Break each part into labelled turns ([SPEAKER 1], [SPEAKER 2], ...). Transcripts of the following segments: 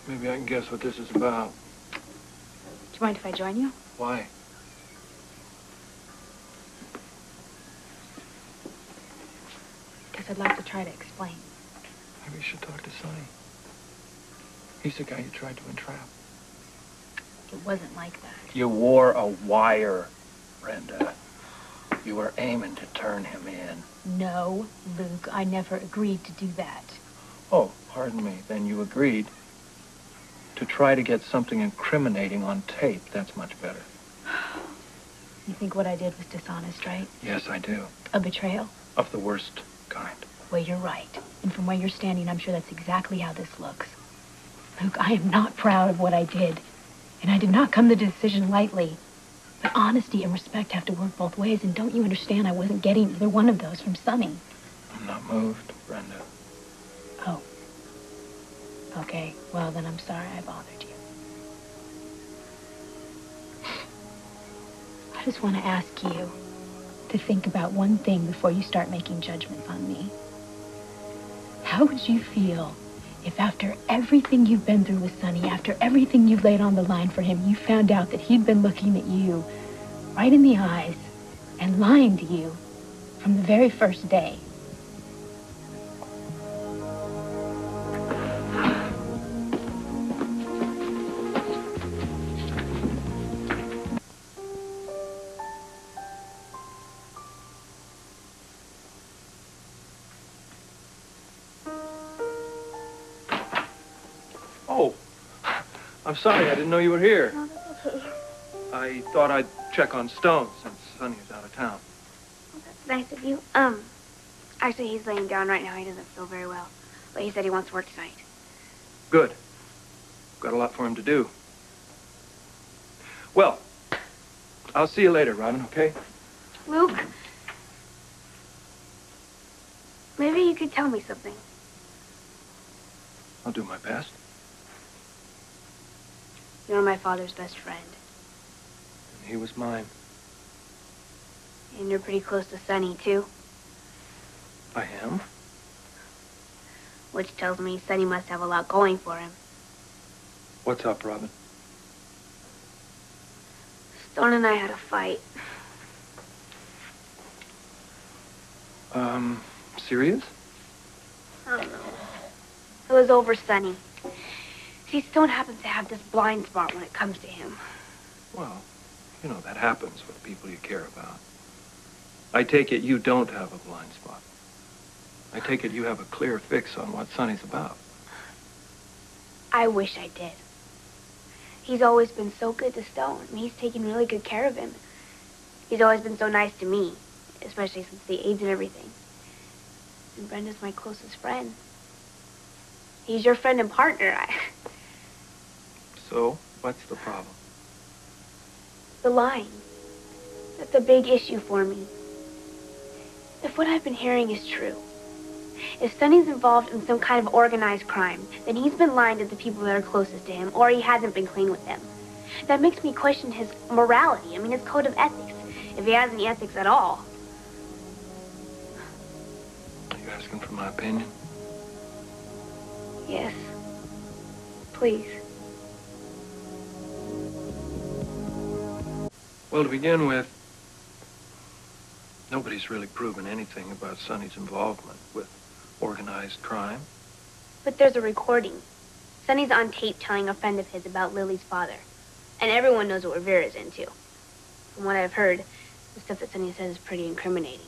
[SPEAKER 1] Maybe I can guess what this is about.
[SPEAKER 2] Do you mind if I join you?
[SPEAKER 1] Why?
[SPEAKER 2] Because I'd like to try to explain.
[SPEAKER 1] Maybe you should talk to Sonny. He's the guy you tried to entrap.
[SPEAKER 2] It wasn't like that.
[SPEAKER 1] You wore a wire, Brenda. You were aiming to turn him in.
[SPEAKER 2] No, Luke, I never agreed to do that.
[SPEAKER 1] Oh, pardon me. Then you agreed to try to get something incriminating on tape. That's much better.
[SPEAKER 2] You think what I did was dishonest, right?
[SPEAKER 1] Yes, I do.
[SPEAKER 2] A betrayal?
[SPEAKER 1] Of the worst kind.
[SPEAKER 2] Well, you're right. And from where you're standing, I'm sure that's exactly how this looks. Luke, I am not proud of what I did. And I did not come to the decision lightly. But honesty and respect have to work both ways, and don't you understand I wasn't getting either one of those from Sonny?
[SPEAKER 1] I'm not moved, Brenda.
[SPEAKER 2] Oh. Okay, well then I'm sorry I bothered you. I just want to ask you to think about one thing before you start making judgments on me. How would you feel if after everything you've been through with Sonny, after everything you've laid on the line for him, you found out that he'd been looking at you right in the eyes and lying to you from the very first day?
[SPEAKER 1] Oh, I'm sorry. I didn't know you were here.
[SPEAKER 3] No, that's okay.
[SPEAKER 1] I thought I'd check on Stone since Sonny is out of town.
[SPEAKER 3] Well, that's nice of you. Actually, he's laying down right now. He doesn't feel very well. But he said he wants to work tonight.
[SPEAKER 1] Good. Got a lot for him to do. Well, I'll see you later, Robin, okay?
[SPEAKER 3] Luke, maybe you could tell me something.
[SPEAKER 1] I'll do my best.
[SPEAKER 3] You're my father's best friend.
[SPEAKER 1] And he was mine.
[SPEAKER 3] And you're pretty close to Sonny, too.
[SPEAKER 1] I am?
[SPEAKER 3] Which tells me Sonny must have a lot going for him.
[SPEAKER 1] What's up, Robin?
[SPEAKER 3] Stone and I had a fight.
[SPEAKER 1] Serious?
[SPEAKER 3] I don't know. It was over Sonny. See, Stone happens to have this blind spot when it comes to him.
[SPEAKER 1] Well, you know, that happens with people you care about. I take it you don't have a blind spot. I take it you have a clear fix on what Sonny's about.
[SPEAKER 3] I wish I did. He's always been so good to Stone. I mean, he's taken really good care of him. He's always been so nice to me, especially since the AIDS and everything. And Brenda's my closest friend. He's your friend and partner.
[SPEAKER 1] So, what's the problem?
[SPEAKER 3] The lying. That's a big issue for me. If what I've been hearing is true, if Sonny's involved in some kind of organized crime, then he's been lying to the people that are closest to him, or he hasn't been clean with them. That makes me question his morality. I mean, his code of ethics, if he has any ethics at all.
[SPEAKER 1] Are you asking for my opinion?
[SPEAKER 3] Yes. Please.
[SPEAKER 1] Well, to begin with, nobody's really proven anything about Sonny's involvement with organized crime.
[SPEAKER 3] But there's a recording. Sonny's on tape telling a friend of his about Lily's father. And everyone knows what Rivera's into. From what I've heard, the stuff that Sonny says is pretty incriminating.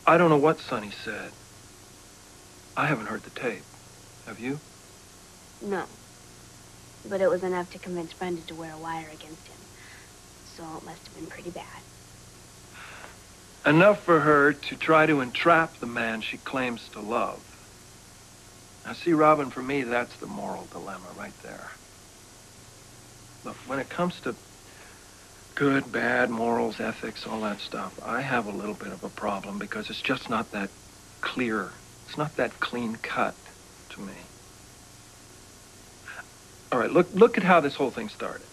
[SPEAKER 1] I don't know what Sonny said. I haven't heard the tape. Have you?
[SPEAKER 3] No. But it was enough to convince Brenda to wear a wire against him. So it must have been pretty bad.
[SPEAKER 1] Enough for her to try to entrap the man she claims to love. Now, see, Robin, for me, that's the moral dilemma right there. Look, when it comes to good, bad, morals, ethics, all that stuff, I have a little bit of a problem because it's just not that clear. It's not that clean cut to me. All right, look at how this whole thing started.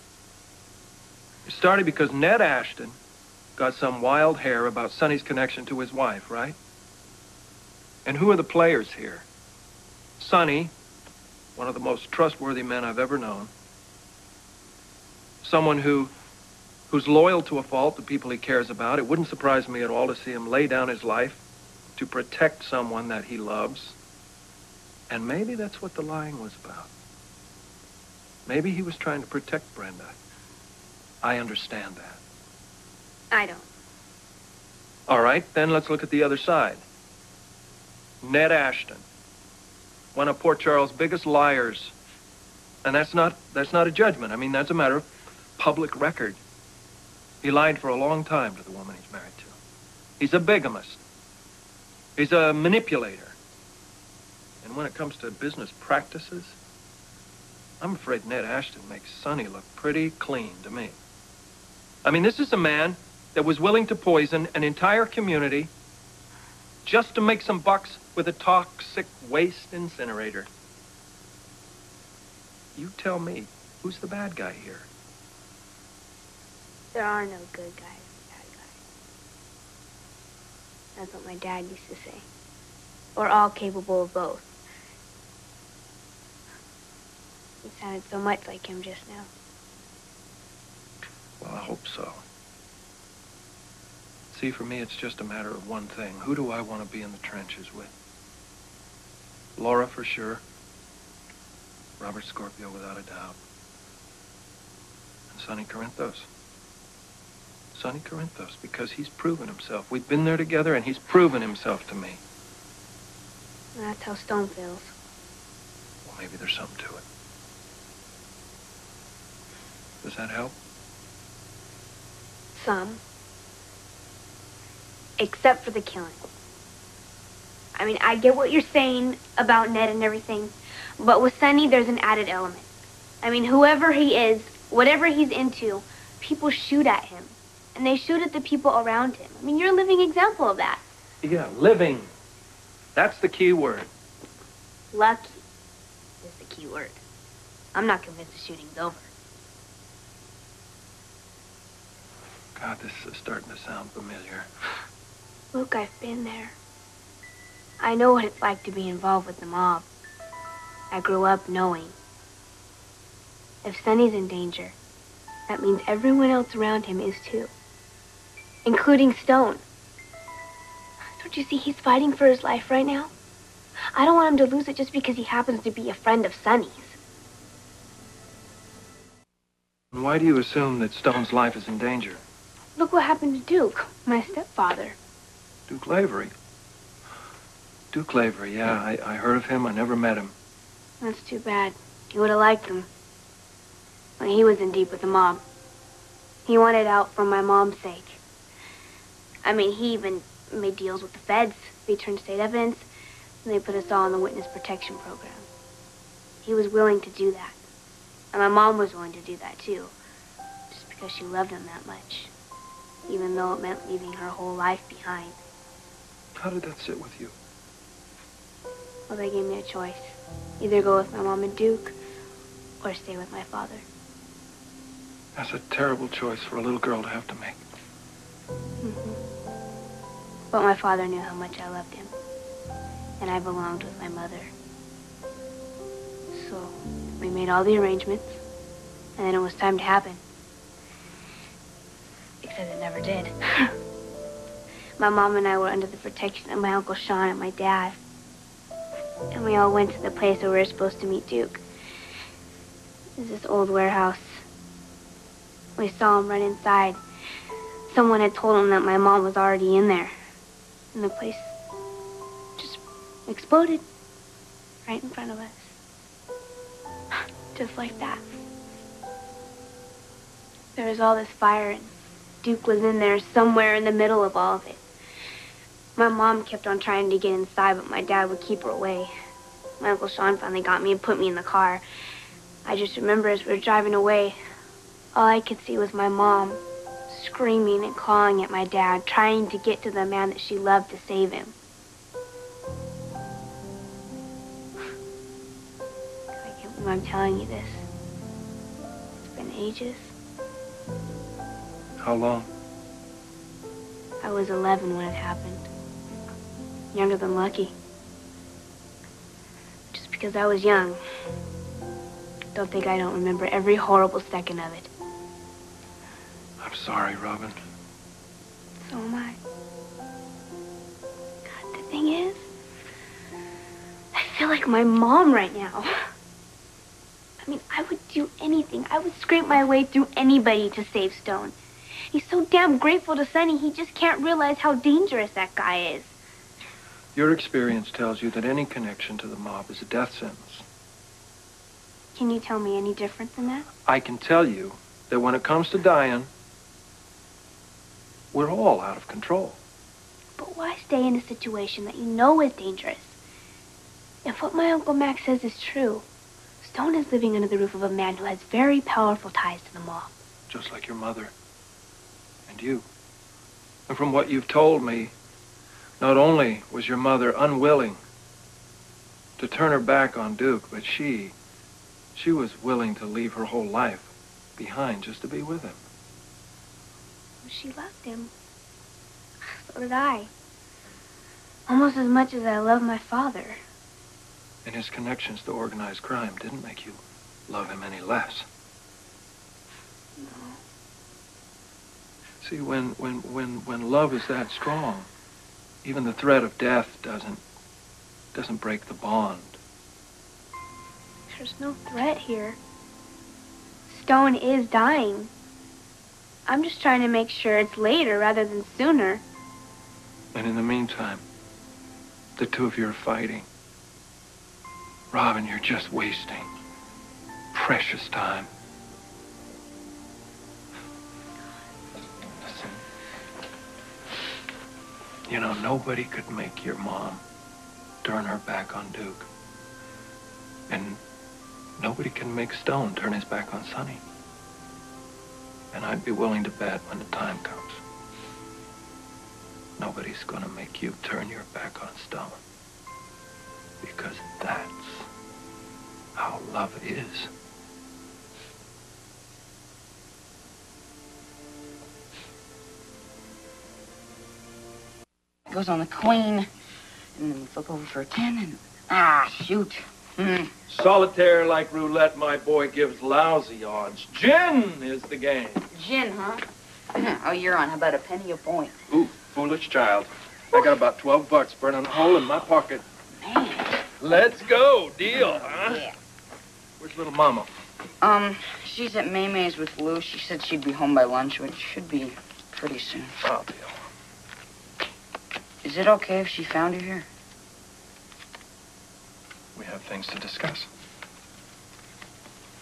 [SPEAKER 1] It started because Ned Ashton got some wild hair about Sonny's connection to his wife, right? And who are the players here? Sonny, one of the most trustworthy men I've ever known. Someone who's loyal to a fault, the people he cares about. It wouldn't surprise me at all to see him lay down his life to protect someone that he loves. And maybe that's what the lying was about. Maybe he was trying to protect Brenda. I understand that.
[SPEAKER 3] I don't.
[SPEAKER 1] All right, then let's look at the other side. Ned Ashton, one of Port Charles' biggest liars. And that's not a judgment. I mean, that's a matter of public record. He lied for a long time to the woman he's married to. He's a bigamist. He's a manipulator. And when it comes to business practices, I'm afraid Ned Ashton makes Sonny look pretty clean to me. I mean, this is a man that was willing to poison an entire community just to make some bucks with a toxic waste incinerator. You tell me, who's the bad guy here?
[SPEAKER 3] There are no good guys and bad guys. That's what my dad used to say. We're all capable of both. You sounded so much like him just now.
[SPEAKER 1] Well, I hope so. See, for me, it's just a matter of one thing. Who do I want to be in the trenches with? Laura, for sure. Robert Scorpio, without a doubt. And Sonny Corinthos. Sonny Corinthos, because he's proven himself. We've been there together, and he's proven himself to me.
[SPEAKER 3] And that's how Stone feels.
[SPEAKER 1] Well, maybe there's something to it. Does that help?
[SPEAKER 3] Some. Except for the killing. I mean, I get what you're saying about Ned and everything, but with Sonny, there's an added element. I mean, whoever he is, whatever he's into, people shoot at him. And they shoot at the people around him. I mean, you're a living example of that.
[SPEAKER 1] Yeah, living. That's the key word.
[SPEAKER 3] Lucky is the key word. I'm not convinced the shooting's over.
[SPEAKER 1] God, this is starting to sound familiar.
[SPEAKER 3] Look, I've been there. I know what it's like to be involved with the mob. I grew up knowing. If Sonny's in danger, that means everyone else around him is too. Including Stone. Don't you see he's fighting for his life right now? I don't want him to lose it just because he happens to be a friend of Sonny's.
[SPEAKER 1] And why do you assume that Stone's life is in danger?
[SPEAKER 3] Look what happened to Duke, my stepfather.
[SPEAKER 1] Duke Lavery. Duke Lavery, yeah, I heard of him. I never met him.
[SPEAKER 3] That's too bad. You would have liked him. When he was in deep with the mob. He wanted out for my mom's sake. I mean, he even made deals with the feds. They turned state evidence, and they put us all in the witness protection program. He was willing to do that. And my mom was willing to do that, too. Just because she loved him that much. Even though it meant leaving her whole life behind.
[SPEAKER 1] How did that sit with you?
[SPEAKER 3] Well, they gave me a choice. Either go with my mom and Duke, or stay with my father.
[SPEAKER 1] That's a terrible choice for a little girl to have to make.
[SPEAKER 3] But my father knew how much I loved him. And I belonged with my mother. So we made all the arrangements. And then it was time to happen. Except it never did. My mom and I were under the protection of my Uncle Sean and my dad. And we all went to the place where we were supposed to meet Duke. It was this old warehouse. We saw him run inside. Someone had told him that my mom was already in there. And the place just exploded right in front of us. Just like that. There was all this fire, and Duke was in there somewhere in the middle of all of it. My mom kept on trying to get inside, but my dad would keep her away. My Uncle Sean finally got me and put me in the car. I just remember as we were driving away, all I could see was my mom screaming and clawing at my dad, trying to get to the man that she loved to save him. I can't believe I'm telling you this. It's been ages.
[SPEAKER 1] How long?
[SPEAKER 3] I was 11 when it happened. Younger than Lucky. Just because I was young Don't think I don't remember every horrible second of it.
[SPEAKER 1] I'm sorry, Robin.
[SPEAKER 3] So am I. God, the thing is, I feel like my mom right now. I mean, I would do anything. I would scrape my way through anybody to save Stone. He's so damn grateful to Sonny, he just can't realize how dangerous that guy is.
[SPEAKER 1] Your experience tells you that any connection to the mob is a death sentence.
[SPEAKER 3] Can you tell me any different than that?
[SPEAKER 1] I can tell you that when it comes to dying, we're all out of control.
[SPEAKER 3] But why stay in a situation that you know is dangerous? If what my Uncle Max says is true, Stone is living under the roof of a man who has very powerful ties to the mob.
[SPEAKER 1] Just like your mother. And you. And from what you've told me, not only was your mother unwilling to turn her back on Duke, but she was willing to leave her whole life behind just to be with him.
[SPEAKER 3] She loved him. So did I. Almost as much as I love my father.
[SPEAKER 1] And his connections to organized crime didn't make you love him any less.
[SPEAKER 3] No.
[SPEAKER 1] See, when love is that strong, even the threat of death doesn't break the bond.
[SPEAKER 3] There's no threat here. Stone is dying. I'm just trying to make sure it's later rather than sooner.
[SPEAKER 1] And in the meantime, the two of you are fighting. Robin, you're just wasting precious time. Listen. You know, nobody could make your mom turn her back on Duke. And nobody can make Stone turn his back on Sonny. And I'd be willing to bet when the time comes, nobody's gonna make you turn your back on Stone. Because that's how love is.
[SPEAKER 4] It goes on the queen, and then we flip over for a 10, and shoot.
[SPEAKER 1] Solitaire like roulette, my boy, gives lousy odds. Gin is the game.
[SPEAKER 4] Gin, huh? Oh, you're on. How about a penny a point?
[SPEAKER 1] Ooh, foolish child. I got about $12 burning a hole in my pocket.
[SPEAKER 4] Man.
[SPEAKER 1] Let's go. Deal, huh?
[SPEAKER 4] Yeah.
[SPEAKER 1] Where's little mama?
[SPEAKER 4] She's at Maymay's with Lou. She said she'd be home by lunch, which should be pretty soon.
[SPEAKER 1] I'll deal.
[SPEAKER 4] Is it okay if she found you here?
[SPEAKER 1] We have things to discuss.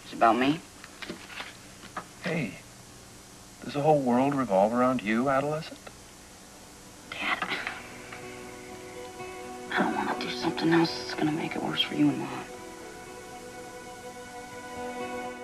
[SPEAKER 4] It's about me?
[SPEAKER 1] Hey, does the whole world revolve around you, adolescent?
[SPEAKER 4] Dad, I don't want to do something else that's going to make it worse for you and Mom.